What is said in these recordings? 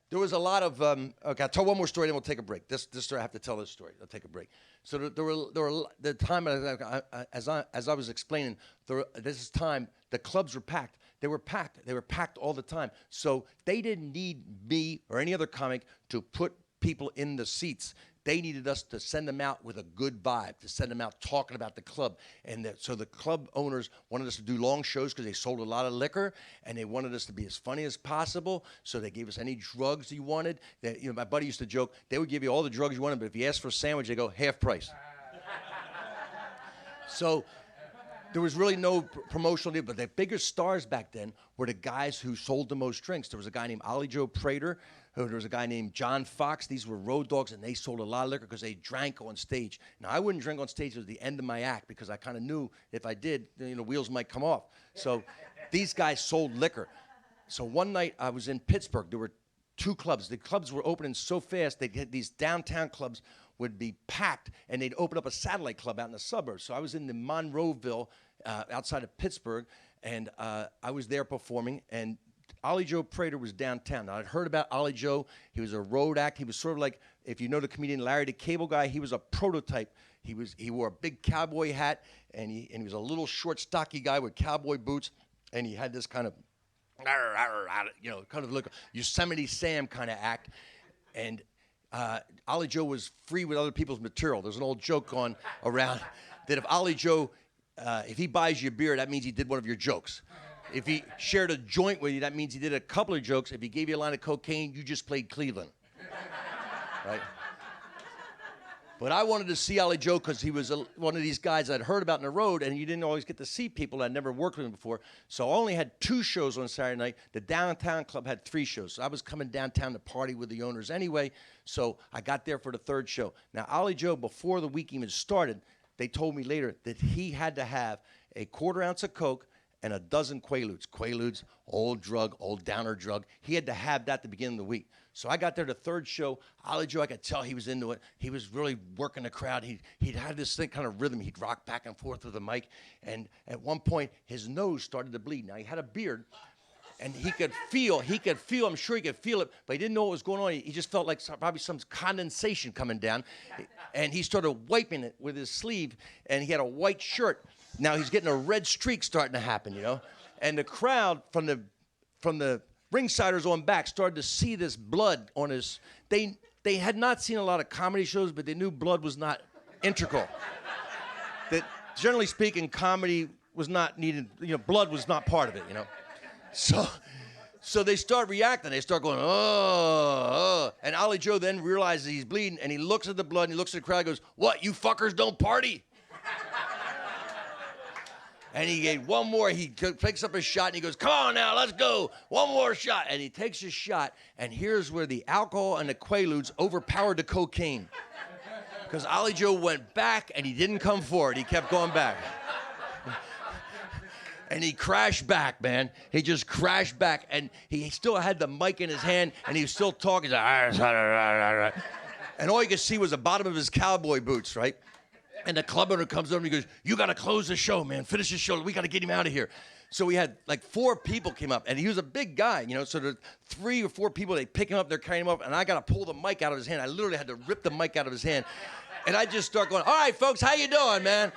There was a lot of okay. I'll tell one more story, then we'll take a break. This story I have to tell this story. I'll take a break. So there were the time as I was explaining. This is time the clubs were packed. They were packed. They were packed all the time. So they didn't need me or any other comic to put people in the seats. They needed us to send them out with a good vibe, to send them out talking about the club. And so the club owners wanted us to do long shows because they sold a lot of liquor, and they wanted us to be as funny as possible. So they gave us any drugs you wanted. My buddy used to joke, they would give you all the drugs you wanted, but if you asked for a sandwich, they go, half price. So there was really no promotional deal, but the biggest stars back then were the guys who sold the most drinks. There was a guy named Ollie Joe Prater. There was a guy named John Fox. These were road dogs, and they sold a lot of liquor because they drank on stage. Now, I wouldn't drink on stage at the end of my act because I kind of knew if I did, wheels might come off. So these guys sold liquor. So one night I was in Pittsburgh. There were 2 clubs. The clubs were opening so fast, these downtown clubs would be packed, and they'd open up a satellite club out in the suburbs. So I was in the Monroeville outside of Pittsburgh, and I was there performing, and Ollie Joe Prater was downtown. Now, I'd heard about Ollie Joe. He was a road act. He was sort of like, if you know the comedian Larry the Cable Guy, he was a prototype. He wore a big cowboy hat, and he was a little short, stocky guy with cowboy boots, and he had this kind of, kind of look Yosemite Sam kind of act. And Ollie Joe was free with other people's material. There's an old joke going around that if Ollie Joe, if he buys you a beer, that means he did one of your jokes. If he shared a joint with you, that means he did a couple of jokes. If he gave you a line of cocaine, you just played Cleveland. Right? But I wanted to see Ollie Joe because he was one of these guys I'd heard about in the road, and you didn't always get to see people. I'd never worked with him before. So I only had 2 shows on Saturday night. The downtown club had 3 shows. So I was coming downtown to party with the owners anyway. So I got there for the 3rd show. Now, Ollie Joe, before the week even started, they told me later that he had to have a 1/4 ounce of Coke and a dozen Quaaludes. Quaaludes, old drug, old downer drug. He had to have that at the beginning of the week. So I got there the 3rd show. Ollie Joe, I could tell he was into it. He was really working the crowd. He'd had this thing kind of rhythm. He'd rock back and forth with the mic. And at one point, his nose started to bleed. Now, he had a beard, and he could feel, I'm sure he could feel it, but he didn't know what was going on. He just felt like probably some condensation coming down. And he started wiping it with his sleeve, and he had a white shirt. Now he's getting a red streak starting to happen, And the crowd from the ringsiders on back started to see this blood on his. They had not seen a lot of comedy shows, but they knew blood was not integral. That generally speaking, comedy was not needed. Blood was not part of it. So they start reacting. They start going, oh. And Ollie Joe then realizes he's bleeding, and he looks at the blood, and he looks at the crowd and goes, "What, you fuckers don't party?" And he gave one more. He picks up a shot, and he goes, "Come on now, let's go. One more shot." And he takes his shot, and here's where the alcohol and the Quaaludes overpowered the cocaine. Because Ollie Joe went back, and he didn't come forward. He kept going back. And he crashed back, man. He just crashed back, and he still had the mic in his hand, and he was still talking. And all you could see was the bottom of his cowboy boots, right? And the club owner comes over and he goes, "You got to close the show, man. Finish the show. We got to get him out of here." So we had like 4 people came up, and he was a big guy, So there 3 or 4 people, they pick him up, they're carrying him up, and I got to pull the mic out of his hand. I literally had to rip the mic out of his hand. And I just start going, "All right, folks, how you doing, man?"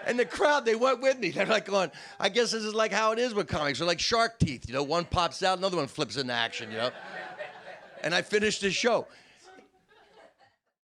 And the crowd, they went with me. They're like going, I guess this is like how it is with comics. They're like shark teeth, One pops out, another one flips into action, And I finished the show.